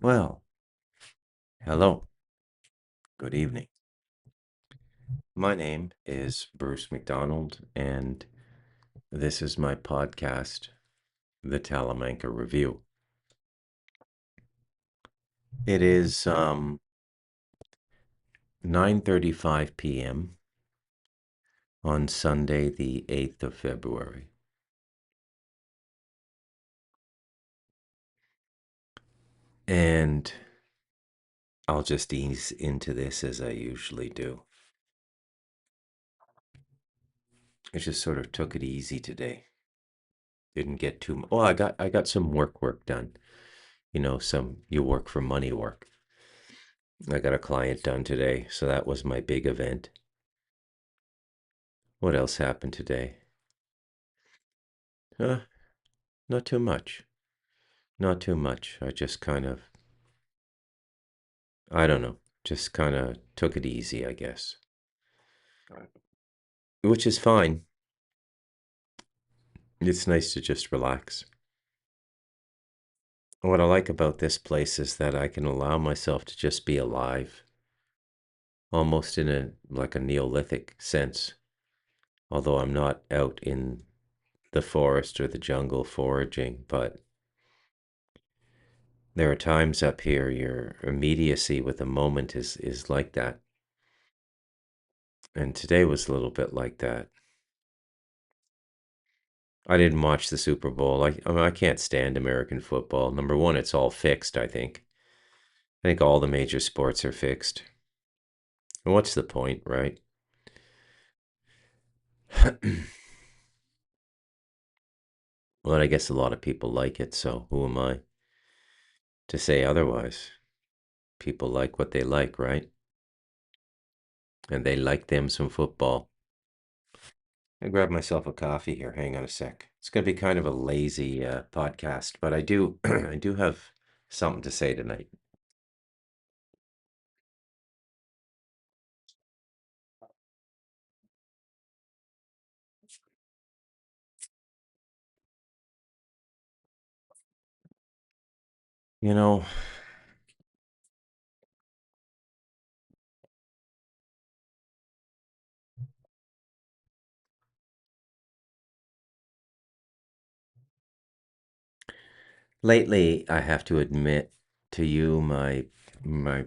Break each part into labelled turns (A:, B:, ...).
A: Well, hello. Good evening. My name is Bruce McDonald, and this is my podcast, The Talamanca Review. It is 9:35 p.m. on Sunday, the 8th of February. And I'll just ease into this as I usually do. I just sort of took it easy today. Didn't get too much. Well, I got some work done. Some you work for money work. I got a client done today, so that was my big event. What else happened today? Uh, Not too much. Not too much. I don't know, just kind of took it easy, I guess. Which is fine. It's nice to just relax. What I like about this place is that I can allow myself to just be alive, almost in like a Neolithic sense. Although I'm not out in the forest or the jungle foraging, but there are times up here your immediacy with a moment is like that. And today was a little bit like that. I didn't watch the Super Bowl. I can't stand American football. Number one, it's all fixed, I think. I think all the major sports are fixed. And what's the point, right? Well, I guess a lot of people like it, so who am I to say otherwise? People like what they like, right? And they like them some football. I grab myself a coffee here. Hang on a sec. It's going to be kind of a lazy podcast, but I do I do have something to say tonight. You know, lately I have to admit to you, my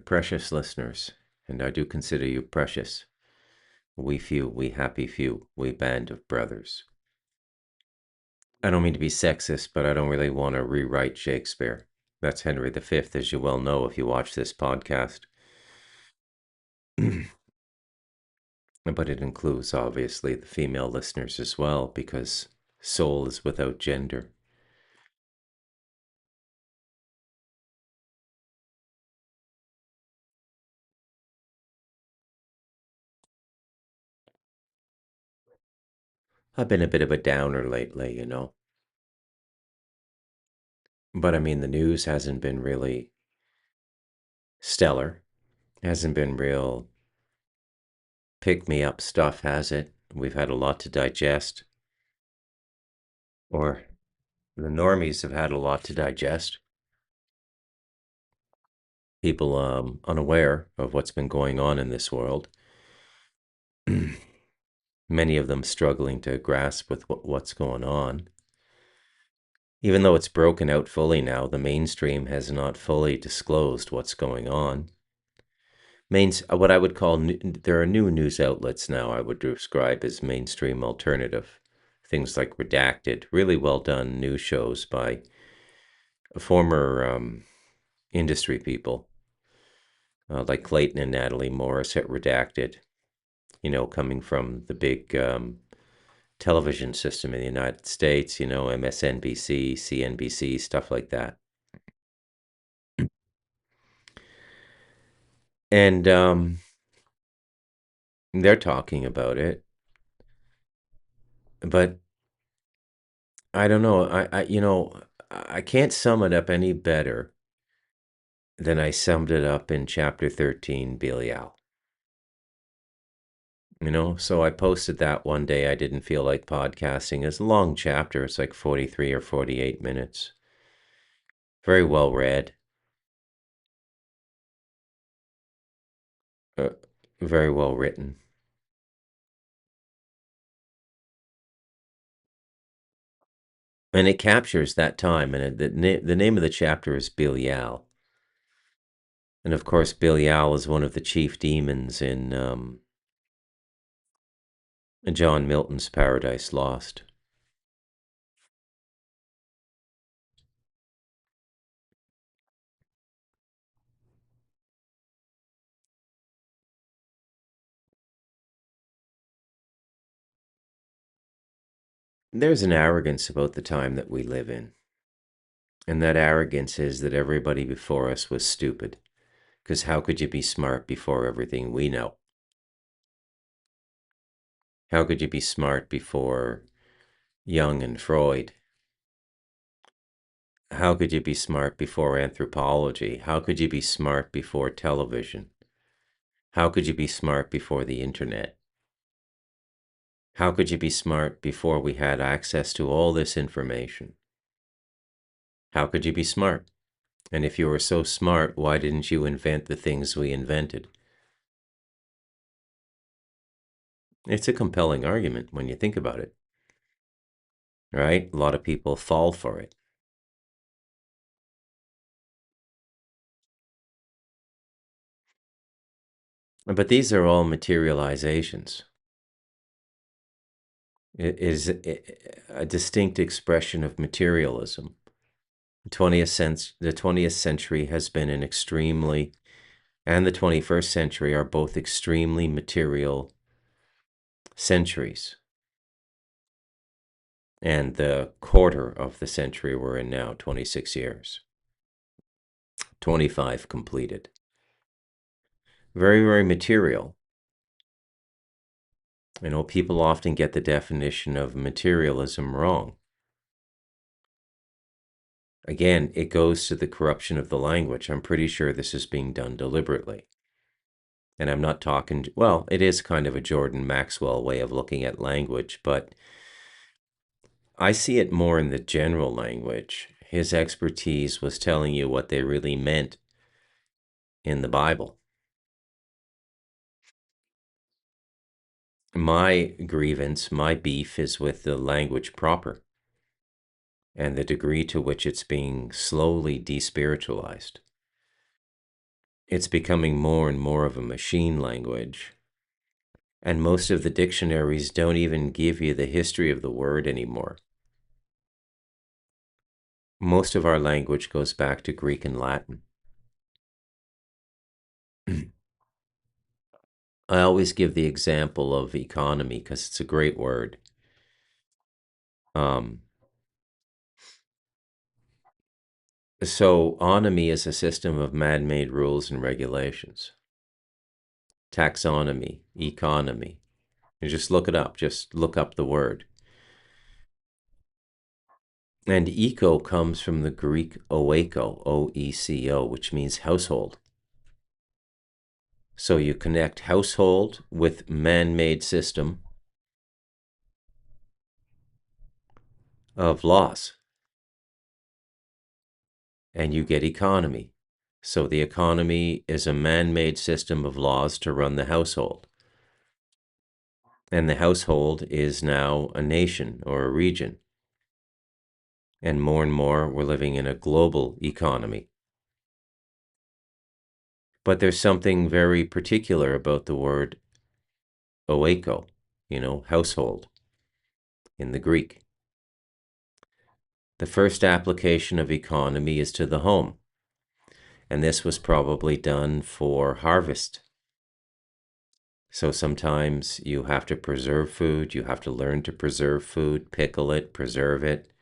A: precious listeners, and I do consider you precious. We happy few, we band of brothers. I don't mean to be sexist, but I don't really want to rewrite Shakespeare. That's Henry V, as you well know if you watch this podcast. But it includes, obviously, the female listeners as well, because soul is without gender. I've been a bit of a downer lately. But I mean, the news hasn't been really stellar, hasn't been real pick me up stuff, has it? We've had a lot to digest, or the normies have had a lot to digest. People unaware of what's been going on in this world. Many of them struggling to grasp with what's going on. Even though it's broken out fully now, the mainstream has not fully disclosed what's going on. What I would call there are new news outlets now I would describe as mainstream alternative. Things like Redacted, really well done news shows by former industry people like Clayton and Natalie Morris at Redacted, coming from the big television system in the United States, MSNBC, CNBC, stuff like that. And they're talking about it, but I don't know. I can't sum it up any better than I summed it up in chapter 13, Belial. So I posted that one day. I didn't feel like podcasting. It's a long chapter. It's like 43 or 48 minutes. Very well read. uh, very well written. And it captures that time. And the name of the chapter is Belial. And of course, Belial is one of the chief demons in John Milton's Paradise Lost. There's an arrogance about the time that we live in. And that arrogance is that everybody before us was stupid. Because how could you be smart before everything we know? How could you be smart before Jung and Freud? How could you be smart before anthropology? How could you be smart before television? How could you be smart before the internet? How could you be smart before we had access to all this information? How could you be smart? And if you were so smart, why didn't you invent the things we invented? It's a compelling argument when you think about it, right? A lot of people fall for it. But these are all materializations. It is a distinct expression of materialism. The 20th century has been an extremely, and the 21st century are both extremely material centuries. And the quarter of the century we're in now, 26 years, 25 completed. Very, very material. You know, people often get the definition of materialism wrong. Again, it goes to the corruption of the language. I'm pretty sure this is being done deliberately. And I'm not talking, well, it is kind of a Jordan Maxwell way of looking at language, but I see it more in the general language. His expertise was telling you what they really meant in the Bible. My grievance, my beef is with the language proper and the degree to which it's being slowly despiritualized. It's becoming more and more of a machine language. And most of the dictionaries don't even give you the history of the word anymore. Most of our language goes back to Greek and Latin. I always give the example of economy because it's a great word. Um, so, onomy is a system of man made rules and regulations. Taxonomy, economy. You just look it up, just look up the word. And eco comes from the Greek oeko, O-E-C-O, which means household. So you connect household with man-made system of laws, and you get economy. So the economy is a man-made system of laws to run the household. And the household is now a nation or a region. And more, we're living in a global economy. But there's something very particular about the word oeko, household in the Greek. The first application of economy is to the home. And this was probably done for harvest. So sometimes you have to preserve food, you have to learn to preserve food, pickle it, preserve it,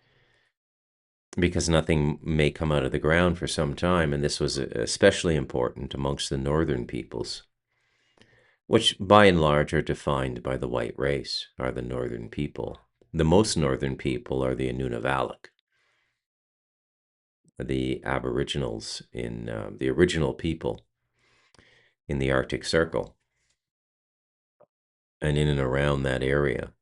A: because nothing may come out of the ground for some time. And this was especially important amongst the northern peoples, which by and large are defined by the white race, are the northern people. The most northern people are the Nunavalik, the aboriginals the original people in the Arctic Circle and in and around that area.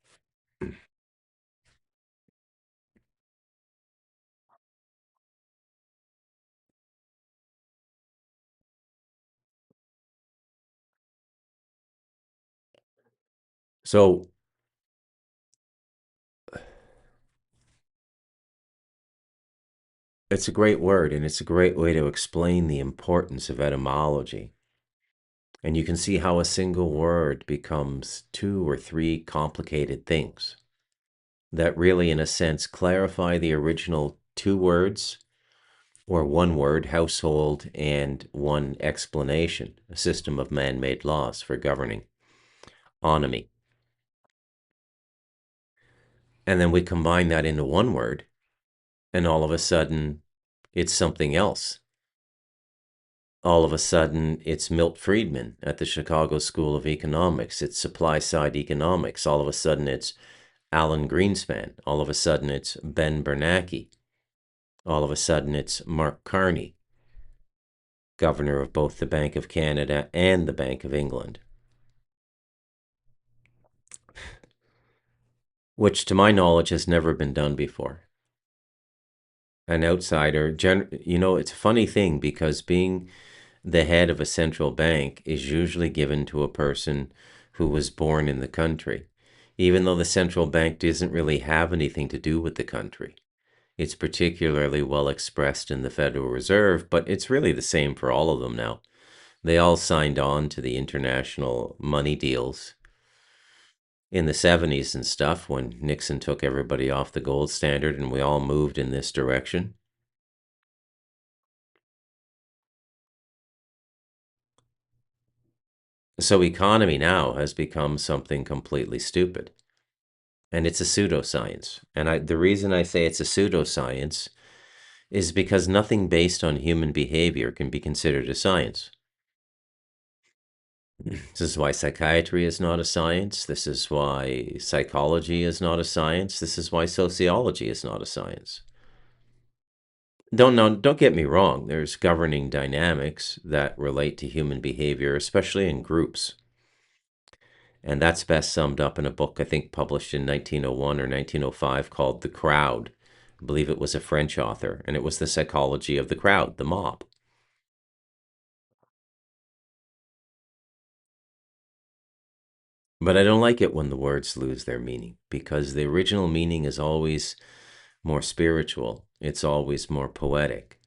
A: So it's a great word, and it's a great way to explain the importance of etymology. And you can see how a single word becomes two or three complicated things that really, in a sense, clarify the original two words or one word, household, and one explanation, a system of man made laws for governing onomy. And then we combine that into one word, and all of a sudden, it's something else. All of a sudden, it's Milt Friedman at the Chicago School of Economics. It's supply side economics. All of a sudden, it's Alan Greenspan. All of a sudden, it's Ben Bernanke. All of a sudden, it's Mark Carney, governor of both the Bank of Canada and the Bank of England, which to my knowledge has never been done before. An outsider, it's a funny thing because being the head of a central bank is usually given to a person who was born in the country, even though the central bank doesn't really have anything to do with the country. It's particularly well expressed in the Federal Reserve, but it's really the same for all of them now. They all signed on to the international money deals in the 70s and stuff when Nixon took everybody off the gold standard and we all moved in this direction. So economy now has become something completely stupid. And it's a pseudoscience. And the reason I say it's a pseudoscience is because nothing based on human behavior can be considered a science. This is why psychiatry is not a science. This is why psychology is not a science. This is why sociology is not a science. Don't get me wrong. There's governing dynamics that relate to human behavior, especially in groups. And that's best summed up in a book, I think, published in 1901 or 1905 called The Crowd. I believe it was a French author, and it was the psychology of the crowd, the mob. But I don't like it when the words lose their meaning because the original meaning is always more spiritual, it's always more poetic.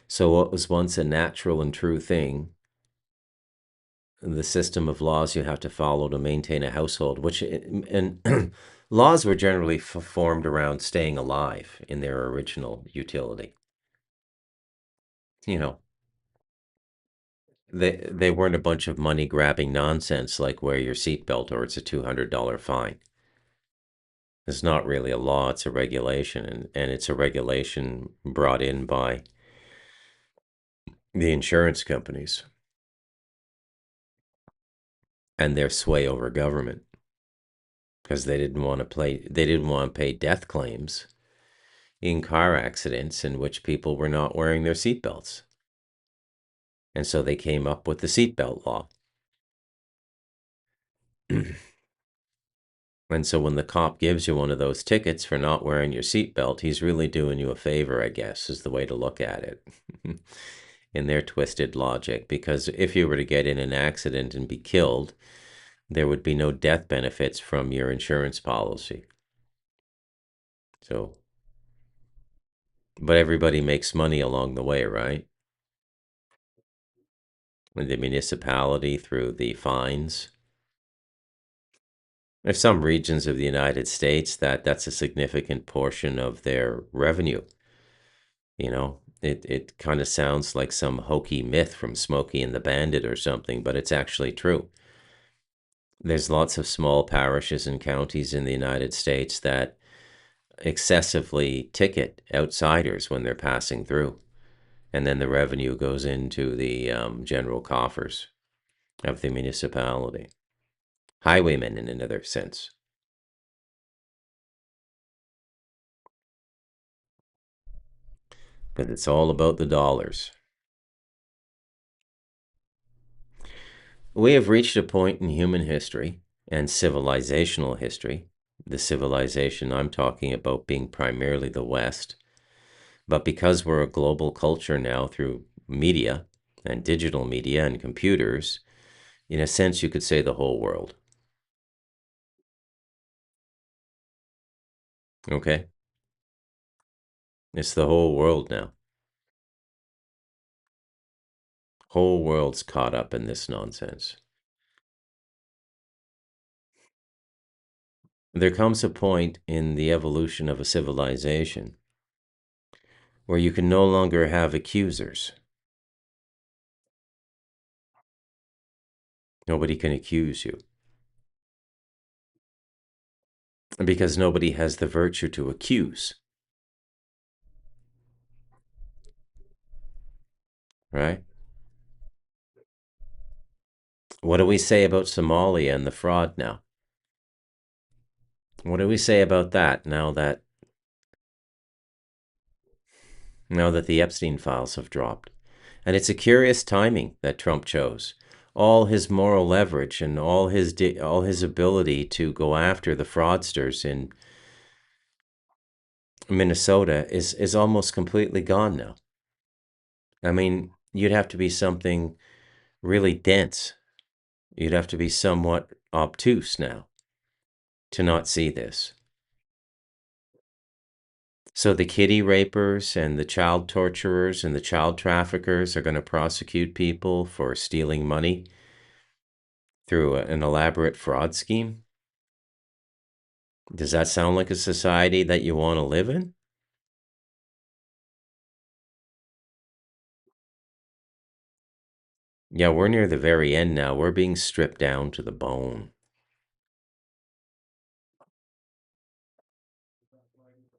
A: So, what was once a natural and true thing, the system of laws you have to follow to maintain a household, which, and laws were generally formed around staying alive in their original utility. You know, they weren't a bunch of money grabbing nonsense like wear your seatbelt or it's a $200 fine. It's not really a law, it's a regulation, and it's a regulation brought in by the insurance companies and their sway over government because they didn't want to pay death claims in car accidents in which people were not wearing their seatbelts. And so they came up with the seatbelt law. And so when the cop gives you one of those tickets for not wearing your seatbelt, he's really doing you a favor, I guess, is the way to look at it. In their twisted logic, because if you were to get in an accident and be killed, there would be no death benefits from your insurance policy. So, but everybody makes money along the way, right? And the municipality through the fines. There's some regions of the United States that's a significant portion of their revenue. It kind of sounds like some hokey myth from Smokey and the Bandit or something, but it's actually true. There's lots of small parishes and counties in the United States that excessively ticket outsiders when they're passing through. And then the revenue goes into the general coffers of the municipality. Highwaymen, in another sense. But it's all about the dollars. We have reached a point in human history and civilizational history, the civilization I'm talking about being primarily the West, But because we're a global culture now through media and digital media and computers, in a sense, you could say the whole world. Okay? It's the whole world now. Whole world's caught up in this nonsense. There comes a point in the evolution of a civilization where you can no longer have accusers. Nobody can accuse you because nobody has the virtue to accuse, right? What do we say about Somalia and the fraud now? What do we say about that now that the Epstein files have dropped? And it's a curious timing that Trump chose. All his moral leverage and all his ability to go after the fraudsters in Minnesota is almost completely gone now. I mean, you'd have to be something really dense. You'd have to be somewhat obtuse now to not see this. So the kitty rapers and the child torturers and the child traffickers are going to prosecute people for stealing money through an elaborate fraud scheme? Does that sound like a society that you want to live in? Yeah, we're near the very end now. We're being stripped down to the bone.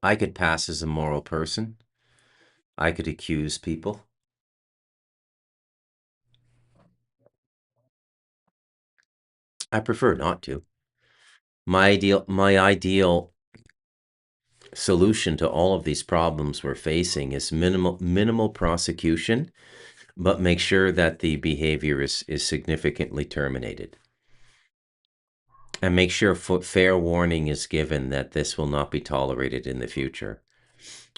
A: I could pass as a moral person. I could accuse people. I prefer not to. My ideal solution to all of these problems we're facing is minimal prosecution, but make sure that the behavior is significantly terminated. And make sure fair warning is given that this will not be tolerated in the future.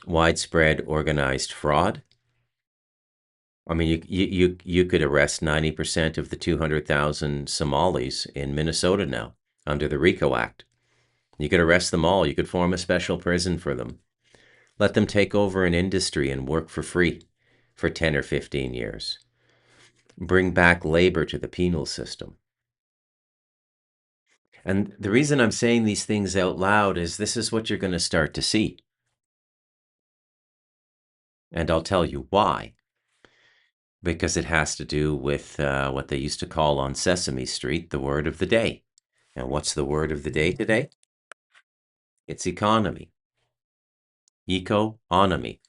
A: Widespread organized fraud. I mean, you could arrest 90% of the 200,000 Somalis in Minnesota now under the RICO Act. You could arrest them all. You could form a special prison for them. Let them take over an industry and work for free for 10 or 15 years. Bring back labor to the penal system. And the reason I'm saying these things out loud is this is what you're going to start to see. And I'll tell you why. Because it has to do with what they used to call on Sesame Street the word of the day. And what's the word of the day today? It's economy. Economy.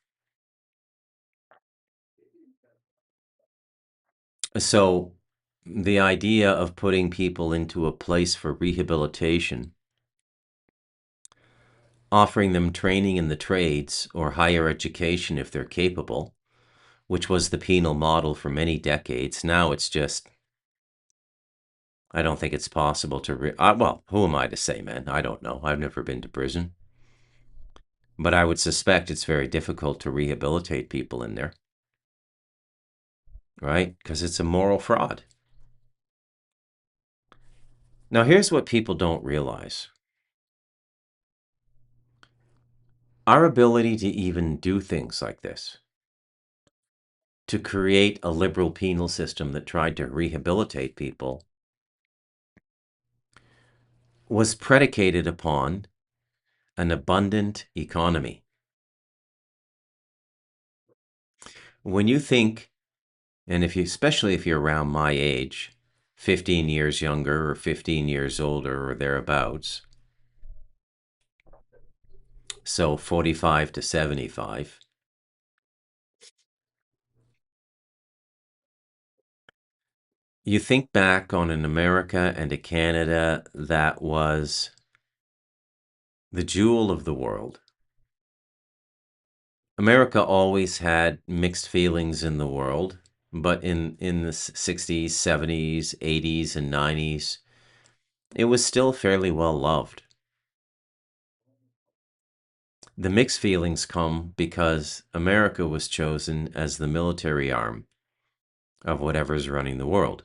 A: So the idea of putting people into a place for rehabilitation, offering them training in the trades or higher education if they're capable, which was the penal model for many decades. Now it's just, I don't think it's possible to, well, who am I to say, man? I don't know. I've never been to prison. But I would suspect it's very difficult to rehabilitate people in there, right? Because it's a moral fraud. Now, here's what people don't realize. Our ability to even do things like this, to create a liberal penal system that tried to rehabilitate people, was predicated upon an abundant economy. When you think, and especially if you're around my age, 15 years younger or 15 years older or thereabouts, so 45 to 75, you think back on an America and a Canada that was the jewel of the world. America always had mixed feelings in the world, but in the 60s, 70s, 80s, and 90s, it was still fairly well loved. The mixed feelings come because America was chosen as the military arm of whatever's running the world.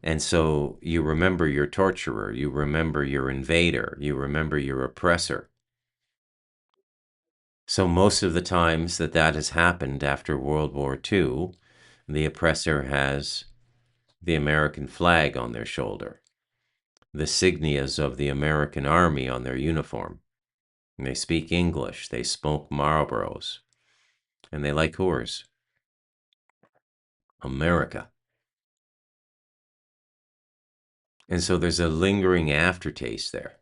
A: And so you remember your torturer, you remember your invader, you remember your oppressor. So most of the times that has happened after World War II, the oppressor has the American flag on their shoulder, the signias of the American Army on their uniform. And they speak English, they smoke Marlboros, and they like Coors. America. And so there's a lingering aftertaste there.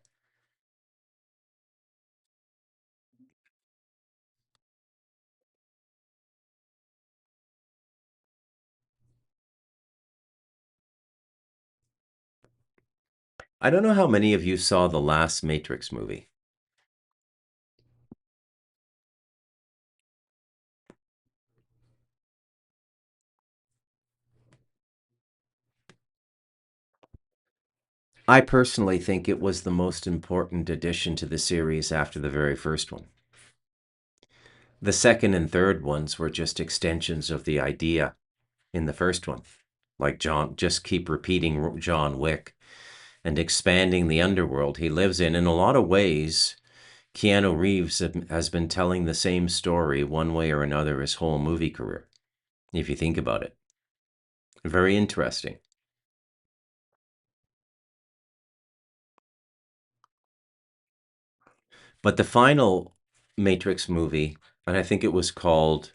A: I don't know how many of you saw the last Matrix movie. I personally think it was the most important addition to the series after the very first one. The second and third ones were just extensions of the idea in the first one. Like just keep repeating John Wick and expanding the underworld he lives in. In a lot of ways, Keanu Reeves has been telling the same story one way or another his whole movie career, if you think about it. Very interesting. But the final Matrix movie, and I think it was called,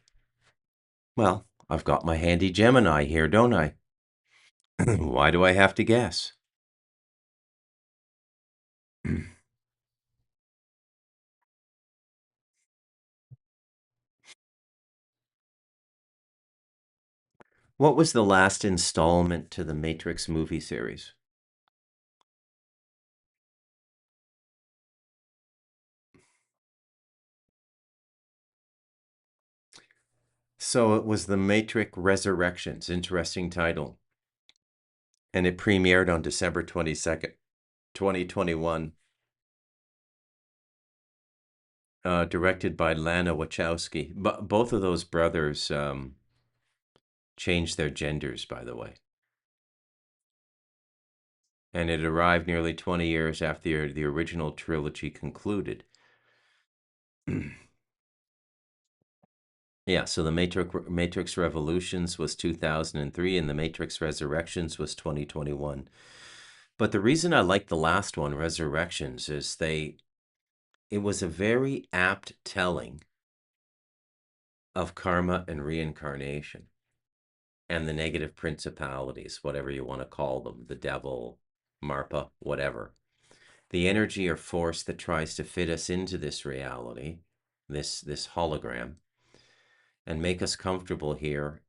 A: well, I've got my handy Gemini here, don't I? Why do I have to guess? What was the last installment to the Matrix movie series? So it was The Matrix Resurrections. Interesting title. And it premiered on December 22nd, 2021. Directed by Lana Wachowski. But both of those brothers changed their genders, by the way. And it arrived nearly 20 years after the original trilogy concluded. Yeah, so the Matrix Revolutions was 2003 and the Matrix Resurrections was 2021. But the reason I like the last one, Resurrections, is it was a very apt telling of karma and reincarnation and the negative principalities, whatever you want to call them, the devil, Marpa, whatever. The energy or force that tries to fit us into this reality, this hologram, and make us comfortable here.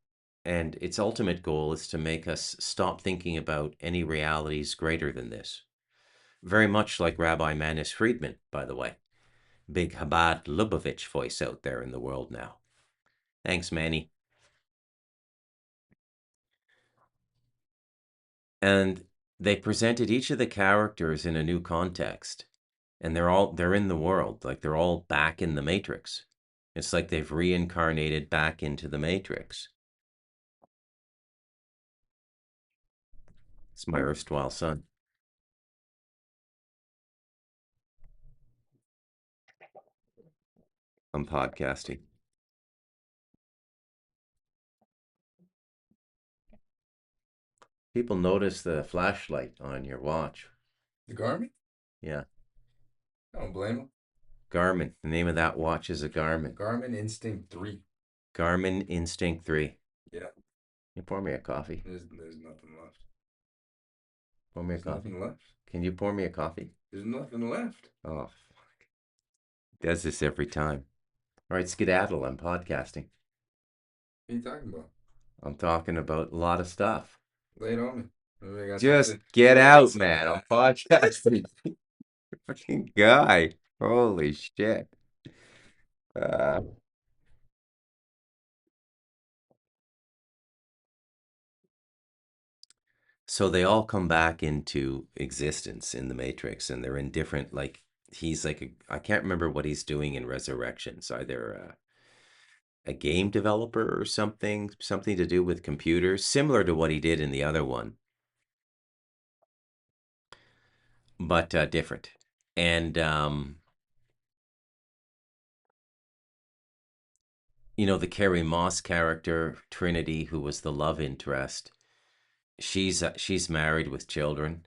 A: And its ultimate goal is to make us stop thinking about any realities greater than this. Very much like Rabbi Manis Friedman, by the way. Big Chabad Lubavitch voice out there in the world now. Thanks, Manny. And they presented each of the characters in a new context. And they're in the world, like they're all back in the Matrix. It's like they've reincarnated back into the Matrix. It's my erstwhile son. I'm podcasting. People notice the flashlight on your watch.
B: The Garmin?
A: Yeah,
B: I don't blame them.
A: Garmin. The name of that watch is a Garmin.
B: Garmin Instinct 3.
A: Garmin Instinct 3.
B: Yeah,
A: You pour me a coffee.
B: there's nothing left.
A: Pour me a
B: There's
A: coffee.
B: nothing left.
A: Can you pour me a coffee?
B: There's nothing left.
A: Oh, does this every time. All right, skedaddle. I'm podcasting.
B: What are you talking about?
A: I'm talking about a lot of stuff.
B: Lay it on me. Maybe I got
A: Just
B: something.
A: get
B: Maybe I got
A: out,
B: something.
A: man. I'm podcasting. Fucking guy. Holy shit. Uh, so they all come back into existence in the Matrix, and they're in different, like, he's like I can't remember what he's doing in Resurrections. Either a game developer or something to do with computers, similar to what he did in the other one, but different. And the Carrie Moss character, Trinity, who was the love interest, she's married with children,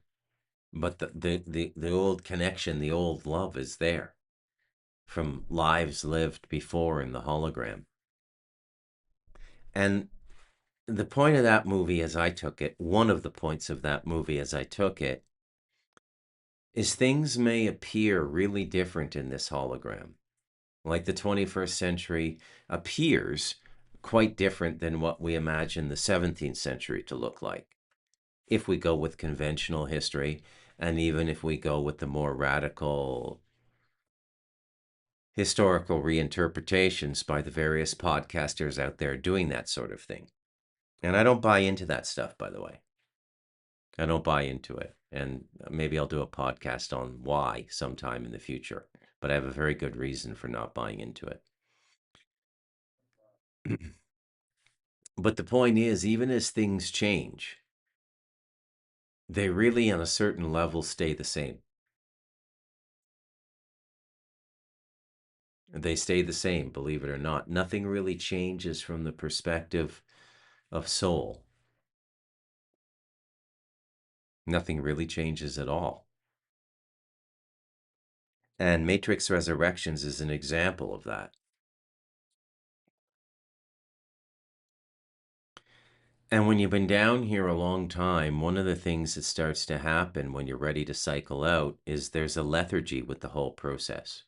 A: but the old connection, the old love is there from lives lived before in the hologram. And the point of that movie, as I took it, one of the points of that movie, as I took it, is things may appear really different in this hologram. Like the 21st century appears quite different than what we imagine the 17th century to look like. If we go with conventional history, and even if we go with the more radical historical reinterpretations by the various podcasters out there doing that sort of thing. And I don't buy into that stuff, by the way. I don't buy into it. And maybe I'll do a podcast on why sometime in the future. But I have a very good reason for not buying into it. But the point is, even as things change, they really, on a certain level, stay the same. They stay the same, believe it or not. Nothing really changes from the perspective of soul. Nothing really changes at all. And Matrix Resurrections is an example of that. And when you've been down here a long time, one of the things that starts to happen when you're ready to cycle out is there's a lethargy with the whole process.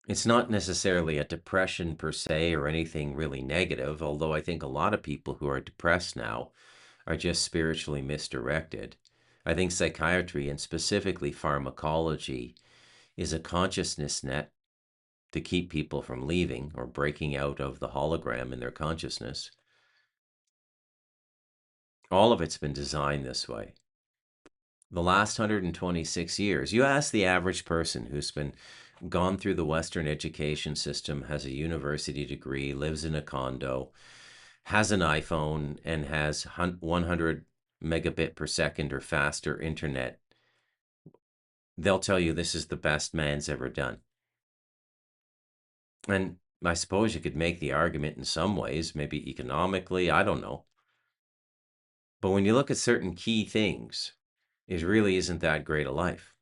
A: It's not necessarily a depression per se or anything really negative, although I think a lot of people who are depressed now are just spiritually misdirected. I think psychiatry and specifically pharmacology is a consciousness net to keep people from leaving or breaking out of the hologram in their consciousness. All of it's been designed this way. The last 126 years, you ask the average person who's been gone through the Western education system, has a university degree, lives in a condo, has an iPhone, and has 100 megabit per second or faster internet, they'll tell you this is the best man's ever done. And I suppose you could make the argument in some ways, maybe economically, I don't know. But when you look at certain key things, it really isn't that great a life.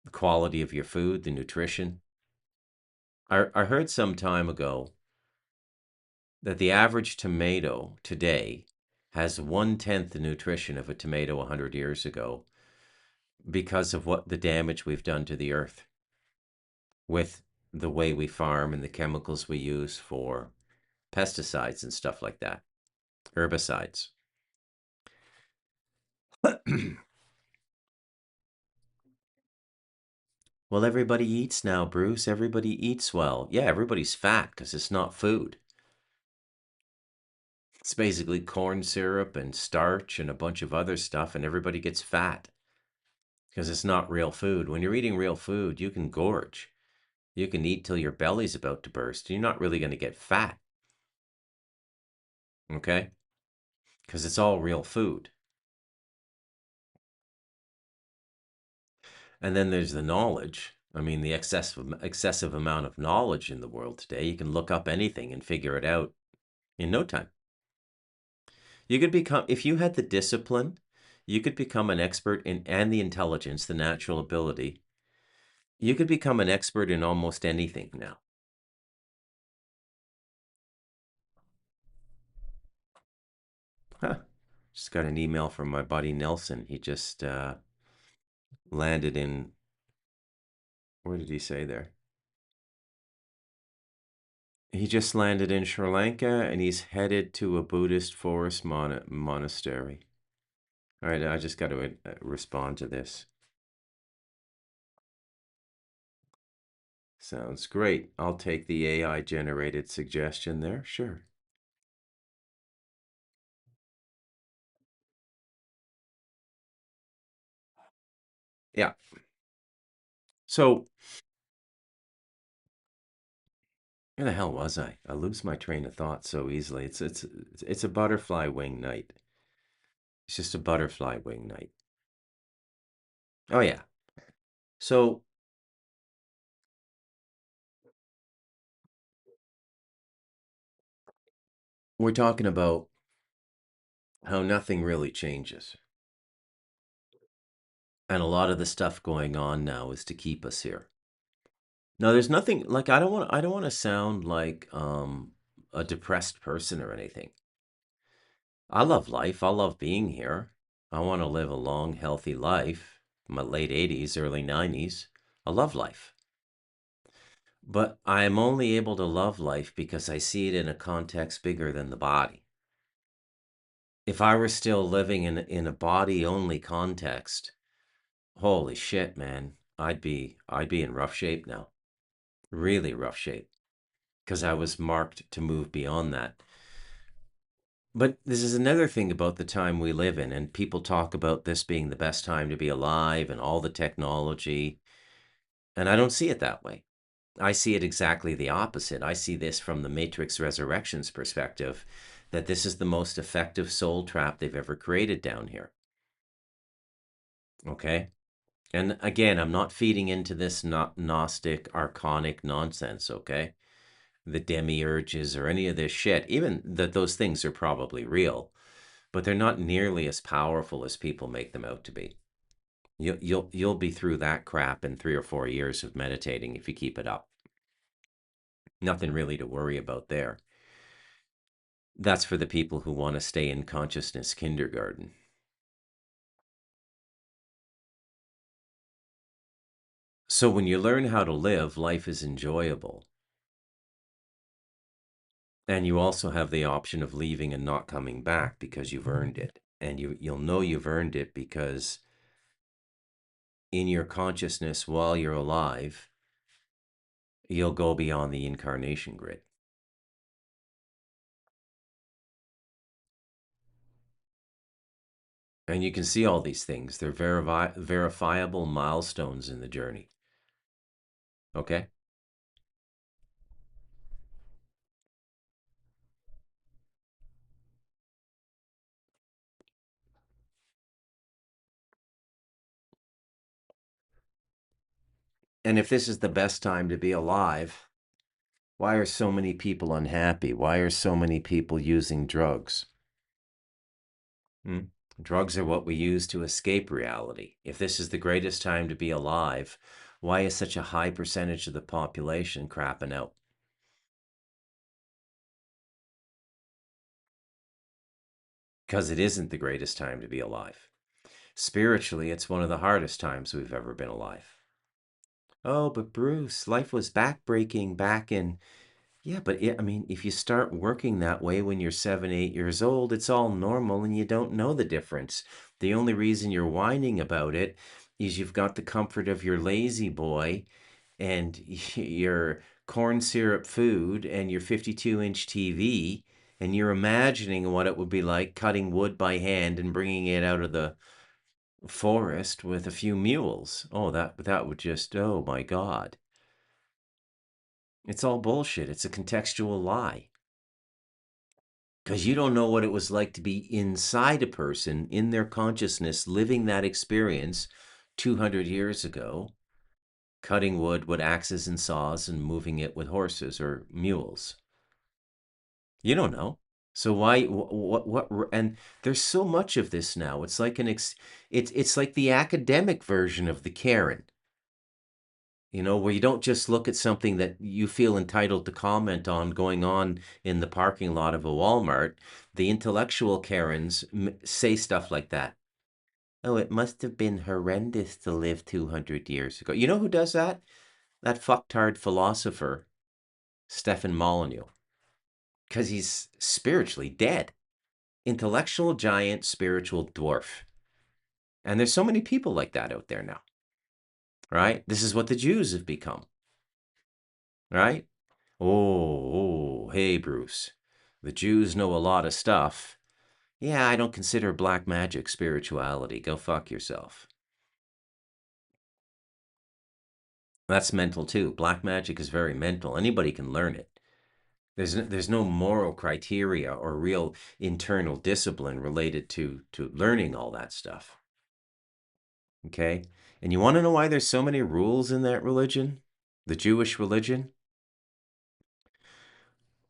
A: The quality of your food, the nutrition. I heard some time ago that the average tomato today has 1/10 the nutrition of a tomato 100 years ago because of what the damage we've done to the earth with the way we farm and the chemicals we use for pesticides and stuff like that, herbicides. Well, everybody eats now, Bruce. Everybody eats well. Yeah, everybody's fat because it's not food. It's basically corn syrup and starch and a bunch of other stuff, and everybody gets fat because it's not real food. When you're eating real food, you can gorge. You can eat till your belly's about to burst. You're not really going to get fat, okay? Because it's all real food. And then there's the knowledge. I mean, the excessive amount of knowledge in the world today. You can look up anything and figure it out in no time. You could become, if you had the discipline, you could become an expert in, and the intelligence, the natural ability. You could become an expert in almost anything now. Huh. Just got an email from my buddy Nelson. He just landed in, where did he say there? He just landed in Sri Lanka and he's headed to a Buddhist forest monastery. All right, I just got to respond to this. Sounds great. I'll take the AI generated suggestion there. Sure. Yeah. So, where the hell was I? I lose my train of thought so easily. It's a butterfly wing night. It's just a butterfly wing night. Oh yeah. So we're talking about how nothing really changes. And a lot of the stuff going on now is to keep us here. No, there's nothing like I don't want to sound like a depressed person or anything. I love life. I love being here. I want to live a long, healthy life. My late 80s, early 90s. I love life. But I am only able to love life because I see it in a context bigger than the body. If I were still living in a body only context, holy shit, man, I'd be in rough shape now. Really rough shape because I was marked to move beyond that. But this is another thing about the time we live in, and people talk about this being the best time to be alive and all the technology, and I don't see it that way. I see it exactly the opposite. I see this from the Matrix Resurrections perspective, that this is the most effective soul trap they've ever created down here. Okay? And again, I'm not feeding into this Gnostic, archonic nonsense, okay? The demiurges or any of this shit, even that those things are probably real, but they're not nearly as powerful as people make them out to be. You'll be through that crap in 3 or 4 years of meditating if you keep it up. Nothing really to worry about there. That's for the people who want to stay in consciousness kindergarten. So when you learn how to live, life is enjoyable. And you also have the option of leaving and not coming back because you've earned it. And you'll know you've earned it because in your consciousness while you're alive, you'll go beyond the incarnation grid. And you can see all these things. They're verifiable milestones in the journey. Okay? And if this is the best time to be alive, why are so many people unhappy? Why are so many people using drugs? Hmm? Drugs are what we use to escape reality. If this is the greatest time to be alive, why is such a high percentage of the population crapping out? Because it isn't the greatest time to be alive. Spiritually, it's one of the hardest times we've ever been alive. Oh, but Bruce, life was backbreaking back in. Yeah, but I mean, if you start working that way when you're 7, 8 years old, it's all normal and you don't know the difference. The only reason you're whining about it is you've got the comfort of your lazy boy and your corn syrup food and your 52-inch TV, and you're imagining what it would be like cutting wood by hand and bringing it out of the forest with a few mules. Oh, that would just, oh my God. It's all bullshit. It's a contextual lie. Because you don't know what it was like to be inside a person in their consciousness living that experience 200 years ago, cutting wood with axes and saws and moving it with horses or mules. You don't know. So why what and there's so much of this now. It's like it's like the academic version of the Karen. Where you don't just look at something that you feel entitled to comment on going on in the parking lot of a Walmart. The intellectual Karens say stuff like that. Oh, it must have been horrendous to live 200 years ago. You know who does that? That fucktard philosopher, Stefan Molyneux. Because he's spiritually dead. Intellectual giant, spiritual dwarf. And there's so many people like that out there now, right? This is what the Jews have become, right? Hey, Bruce. The Jews know a lot of stuff. Yeah, I don't consider black magic spirituality. Go fuck yourself. That's mental too. Black magic is very mental. Anybody can learn it. There's no moral criteria or real internal discipline related to learning all that stuff. Okay? And you want to know why there's so many rules in that religion? The Jewish religion?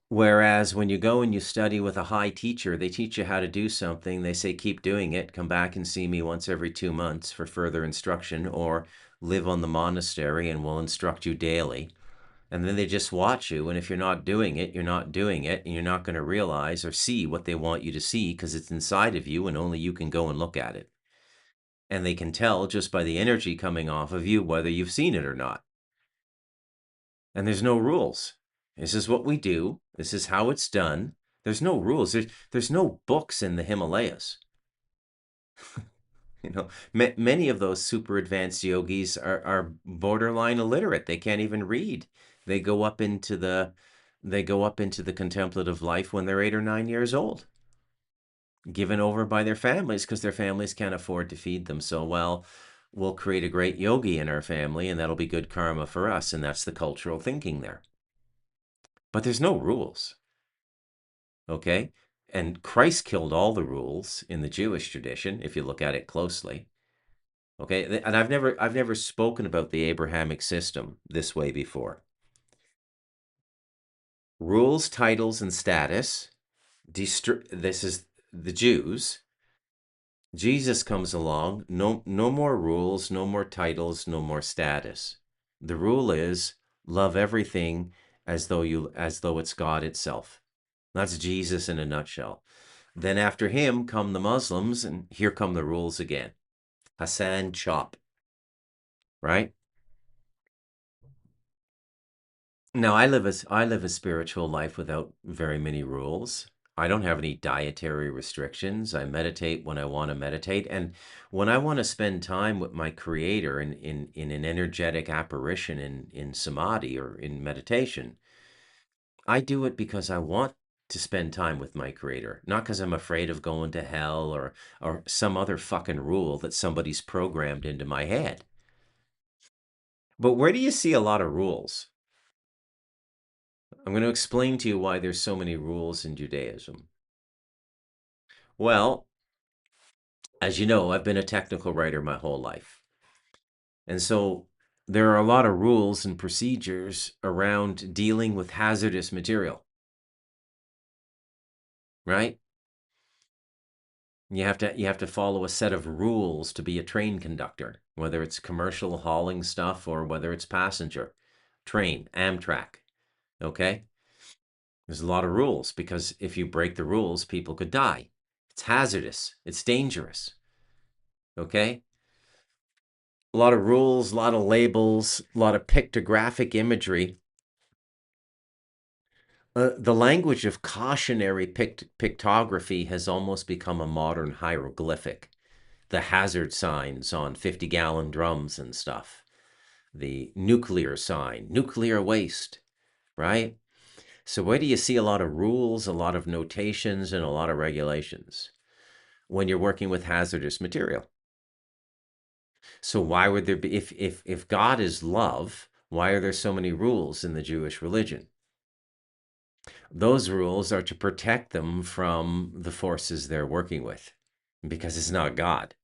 A: Whereas when you go and you study with a high teacher, they teach you how to do something. They say, keep doing it. Come back and see me once every 2 months for further instruction, or live on the monastery and we'll instruct you daily. And then they just watch you. And if you're not doing it, you're not doing it. And you're not going to realize or see what they want you to see because it's inside of you and only you can go and look at it. And they can tell just by the energy coming off of you whether you've seen it or not. And there's no rules. This is what we do. This is how it's done. There's no rules. There's no books in the Himalayas. Many of those super advanced yogis are borderline illiterate. They can't even read. They go up into the contemplative life when they're 8 or 9 years old, given over by their families because their families can't afford to feed them. So, well, we'll create a great yogi in our family and that'll be good karma for us. And that's the cultural thinking there. But there's no rules. Okay? And Christ killed all the rules in the Jewish tradition, if you look at it closely. Okay? And I've never spoken about the Abrahamic system this way before. Rules, titles, and status. This is the Jews. Jesus comes along. No more rules, no more titles, no more status. The rule is love everything as though it's God itself. That's Jesus in a nutshell. Then after him come the Muslims, and here come the rules again. Hassan chop, right? Now I live a spiritual life without very many rules. I don't have any dietary restrictions. I meditate when I want to meditate, and when I want to spend time with my creator in an energetic apparition in samadhi or in meditation, I do it because I want to spend time with my creator, not because I'm afraid of going to hell or some other fucking rule that somebody's programmed into my head. But where do you see a lot of rules? I'm going to explain to you why there's so many rules in Judaism. Well, as you know, I've been a technical writer my whole life. And so there are a lot of rules and procedures around dealing with hazardous material, right? You have to follow a set of rules to be a train conductor, whether it's commercial hauling stuff or whether it's passenger train, Amtrak. Okay? There's a lot of rules because if you break the rules, people could die. It's hazardous. It's dangerous. Okay? A lot of rules, a lot of labels, a lot of pictographic imagery. The language of cautionary pictography has almost become a modern hieroglyphic. The hazard signs on 50-gallon drums and stuff. The nuclear sign, nuclear waste, right? So where do you see a lot of rules, a lot of notations, and a lot of regulations? When you're working with hazardous material. So why would there be, if God is love, why are there so many rules in the Jewish religion? Those rules are to protect them from the forces they're working with, because it's not God.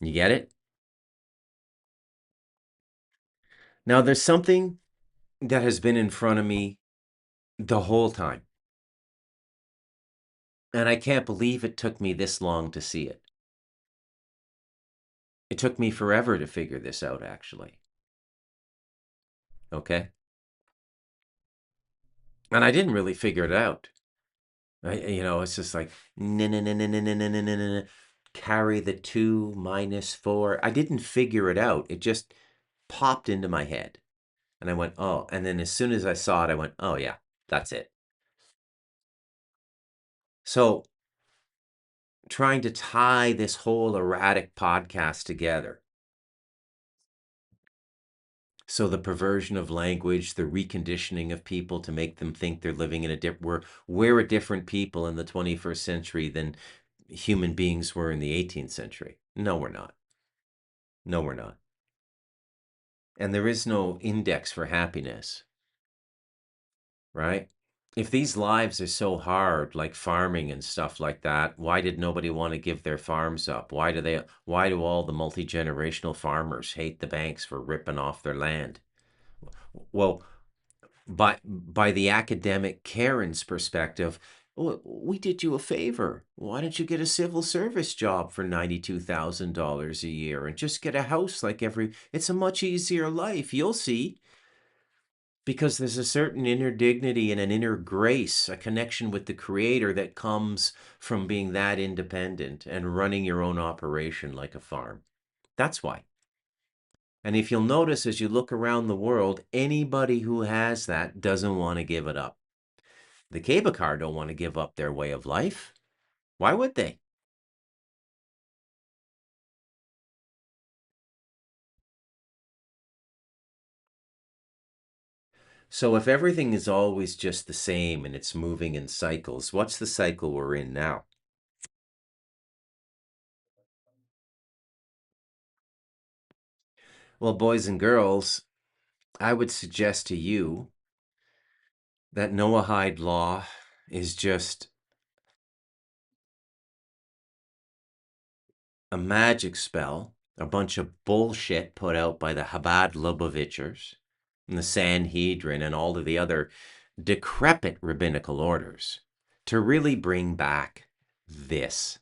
A: You get it? Now, there's something that has been in front of me the whole time, and I can't believe it took me this long to see it. It took me forever to figure this out, actually. Okay? And I didn't really figure it out. It's just like, carry the 2 minus 4. I didn't figure it out. It just popped into my head. And I went, oh. And then as soon as I saw it, I went, oh, yeah, that's it. So trying to tie this whole erratic podcast together. So the perversion of language, the reconditioning of people to make them think they're living in we're a different people in the 21st century than human beings were in the 18th century. No, we're not. No, we're not. and there is no index for happiness, right? If these lives are so hard, like farming and stuff like that, why did nobody want to give their farms up? Why do all the multi-generational farmers hate the banks for ripping off their land? Well, by the academic Karen's perspective, "Oh, we did you a favor. Why don't you get a civil service job for $92,000 a year and just get a house like it's a much easier life. You'll see." Because there's a certain inner dignity and an inner grace, a connection with the creator that comes from being that independent and running your own operation like a farm. That's why. And if you'll notice as you look around the world, anybody who has that doesn't want to give it up. The Kebakar don't want to give up their way of life. Why would they? So if everything is always just the same and it's moving in cycles, what's the cycle we're in now? Well, boys and girls, I would suggest to you that Noahide law is just a magic spell, a bunch of bullshit put out by the Chabad Lubavitchers and the Sanhedrin and all of the other decrepit rabbinical orders to really bring back this.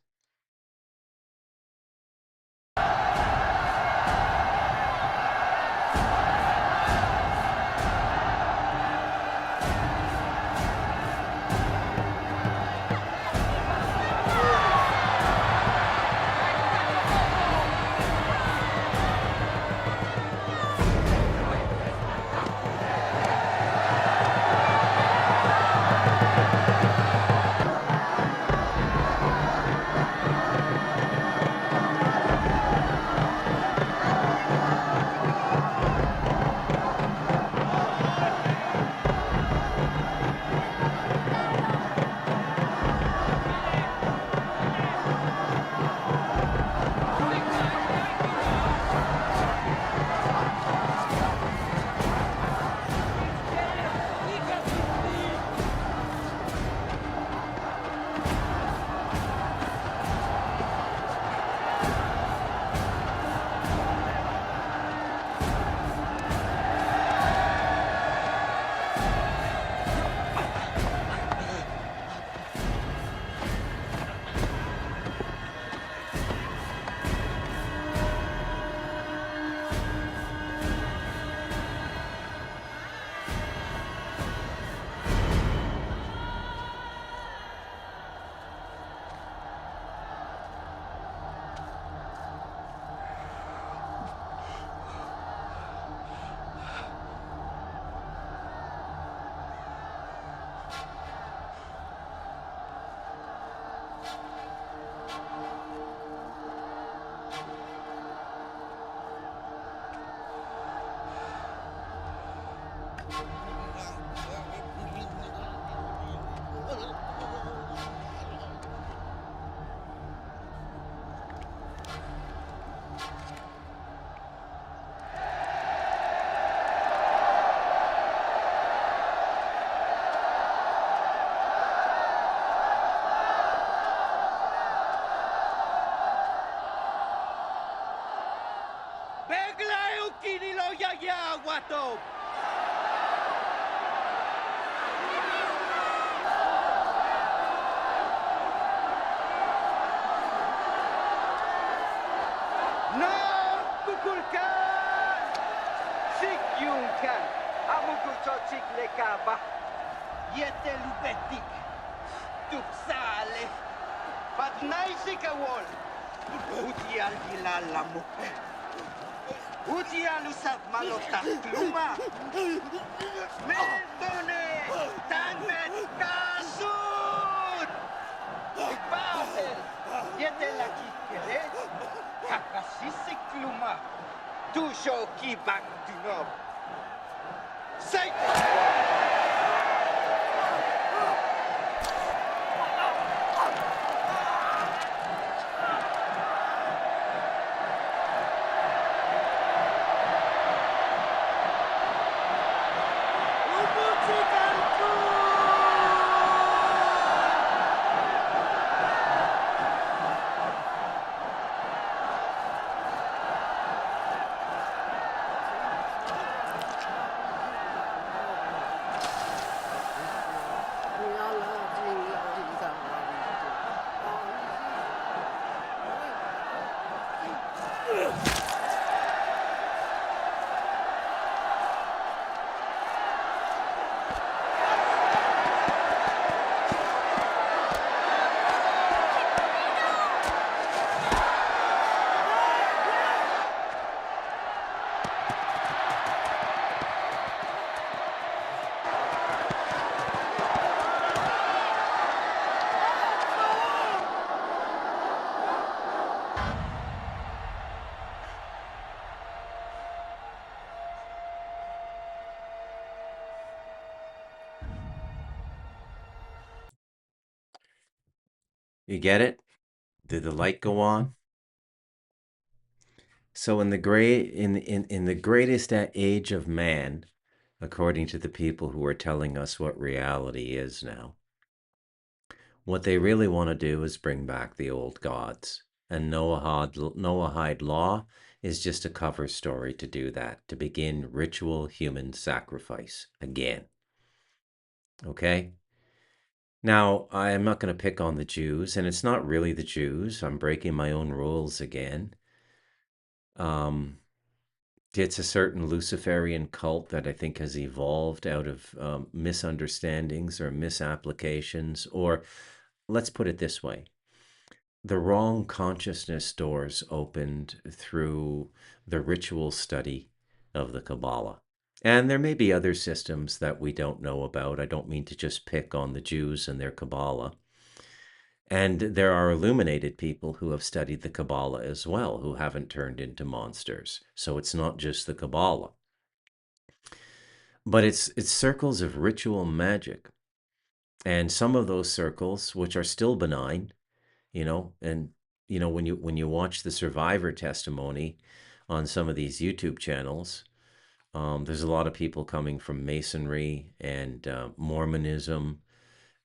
A: You get it? Did the light go on? So in the greatest age of man, according to the people who are telling us what reality is now, what they really want to do is bring back the old gods. And Noahide law is just a cover story to do that, to begin ritual human sacrifice again. Okay? Now, I am not going to pick on the Jews, and it's not really the Jews. I'm breaking my own rules again. It's a certain Luciferian cult that I think has evolved out of misunderstandings or misapplications, or let's put it this way, the wrong consciousness doors opened through the ritual study of the Kabbalah. And there may be other systems that we don't know about. I don't mean to just pick on the Jews and their Kabbalah. And there are illuminated people who have studied the Kabbalah as well, who haven't turned into monsters. So it's not just the Kabbalah. But it's circles of ritual magic. And some of those circles, which are still benign, and when you watch the survivor testimony on some of these YouTube channels, there's a lot of people coming from Masonry and Mormonism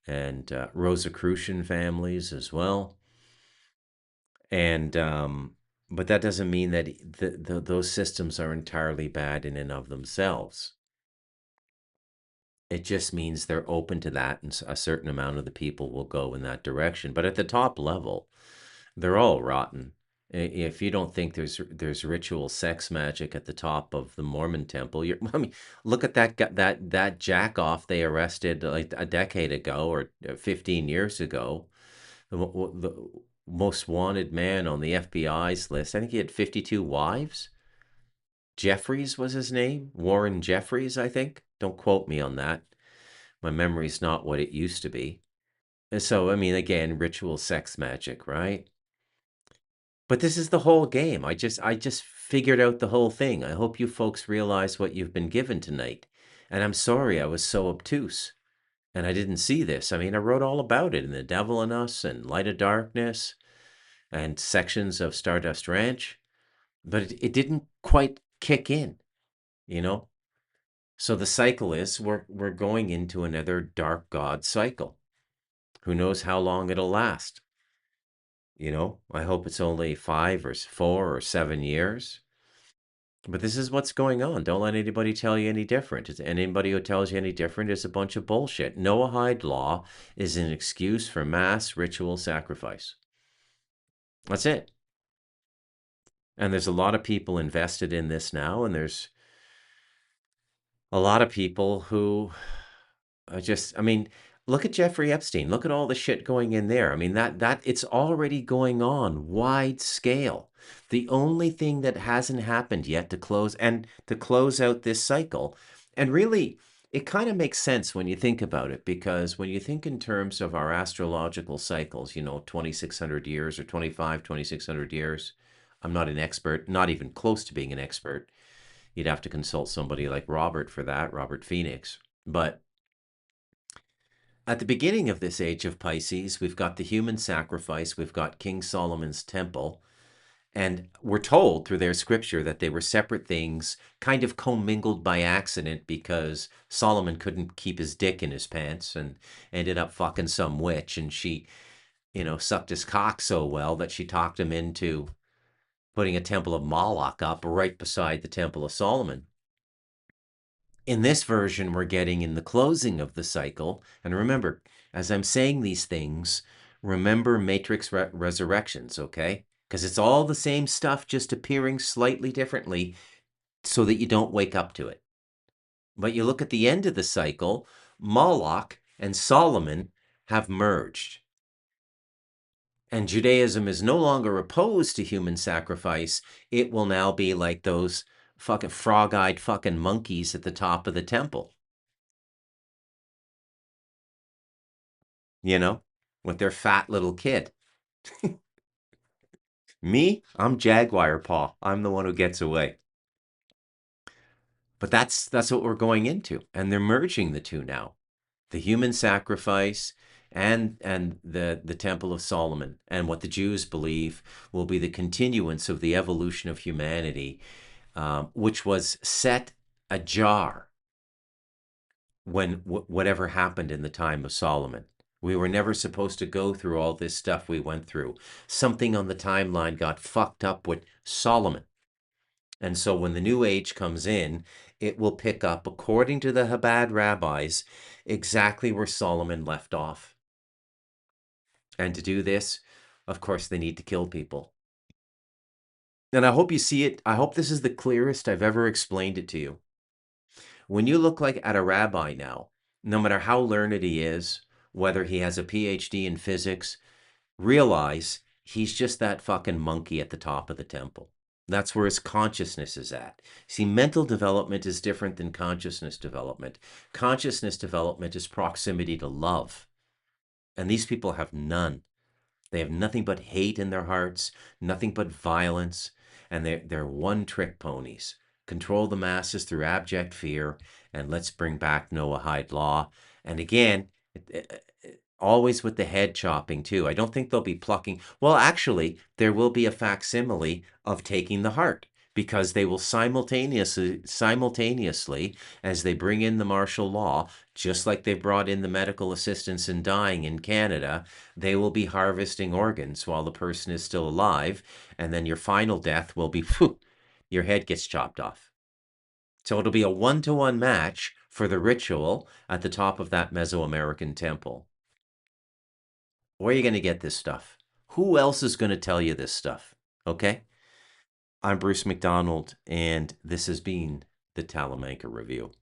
A: and Rosicrucian families as well. And but that doesn't mean that those systems are entirely bad in and of themselves. It just means they're open to that, and a certain amount of the people will go in that direction. But at the top level, they're all rotten. If you don't think there's ritual sex magic at the top of the Mormon temple, I mean, look at that jack off they arrested like a decade ago or 15 years ago. The most wanted man on the FBI's list. I think he had 52 wives. Jeffries was his name. Warren Jeffries, I think. Don't quote me on that. My memory's not what it used to be. So, I mean, again, ritual sex magic, right? But this is the whole game. I just figured out the whole thing. I hope you folks realize what you've been given tonight. And I'm sorry I was so obtuse and I didn't see this. I mean, I wrote all about it in The Devil in Us and Light of Darkness and sections of Stardust Ranch, but it didn't quite kick in, you know? So the cycle is we're going into another dark god cycle. Who knows how long it'll last? I hope it's only 5 or 4 or 7 years. But this is what's going on. Don't let anybody tell you any different. Anybody who tells you any different is a bunch of bullshit. Noahide law is an excuse for mass ritual sacrifice. That's it. And there's a lot of people invested in this now, and there's a lot of people who I mean, look at Jeffrey Epstein. Look at all the shit going in there. I mean, that it's already going on wide scale. The only thing that hasn't happened yet to close out this cycle, and really, it kind of makes sense when you think about it, because when you think in terms of our astrological cycles, 2,600 years or 2,600 years, I'm not an expert, not even close to being an expert. You'd have to consult somebody like Robert for that, Robert Phoenix. But at the beginning of this age of Pisces, we've got the human sacrifice, we've got King Solomon's temple, and we're told through their scripture that they were separate things, kind of commingled by accident because Solomon couldn't keep his dick in his pants and ended up fucking some witch, and she, sucked his cock so well that she talked him into putting a temple of Moloch up right beside the temple of Solomon. In this version, we're getting in the closing of the cycle. And remember, as I'm saying these things, remember Matrix Resurrections, okay? because it's all the same stuff, just appearing slightly differently so that you don't wake up to it. But you look at the end of the cycle, Moloch and Solomon have merged. And Judaism is no longer opposed to human sacrifice. It will now be like those fucking frog-eyed fucking monkeys at the top of the temple. You know, with their fat little kid. Me, I'm Jaguar Paw. I'm the one who gets away. But that's what we're going into, and they're merging the two now. The human sacrifice and the Temple of Solomon, and what the Jews believe will be the continuance of the evolution of humanity, which was set ajar when whatever happened in the time of Solomon. We were never supposed to go through all this stuff we went through. Something on the timeline got fucked up with Solomon. And so when the new age comes in, it will pick up, according to the Chabad rabbis, exactly where Solomon left off. And to do this, of course, they need to kill people. And I hope you see it. I hope this is the clearest I've ever explained it to you. When you look like at a rabbi now, no matter how learned he is, whether he has a PhD in physics, realize he's just that fucking monkey at the top of the temple. That's where his consciousness is at. See, mental development is different than consciousness development. Consciousness development is proximity to love. And these people have none. They have nothing but hate in their hearts, nothing but violence, and they're one-trick ponies. Control the masses through abject fear, and let's bring back Noahide law. And again, always with the head chopping too. I don't think they'll be plucking. Well, actually, there will be a facsimile of taking the heart, because they will simultaneously, as they bring in the martial law, just like they brought in the medical assistance in dying in Canada, they will be harvesting organs while the person is still alive, and then your final death will be, your head gets chopped off. So it'll be a one-to-one match for the ritual at the top of that Mesoamerican temple. Where are you going to get this stuff? Who else is going to tell you this stuff? Okay? I'm Bruce McDonald, and this has been the Talamanca Review.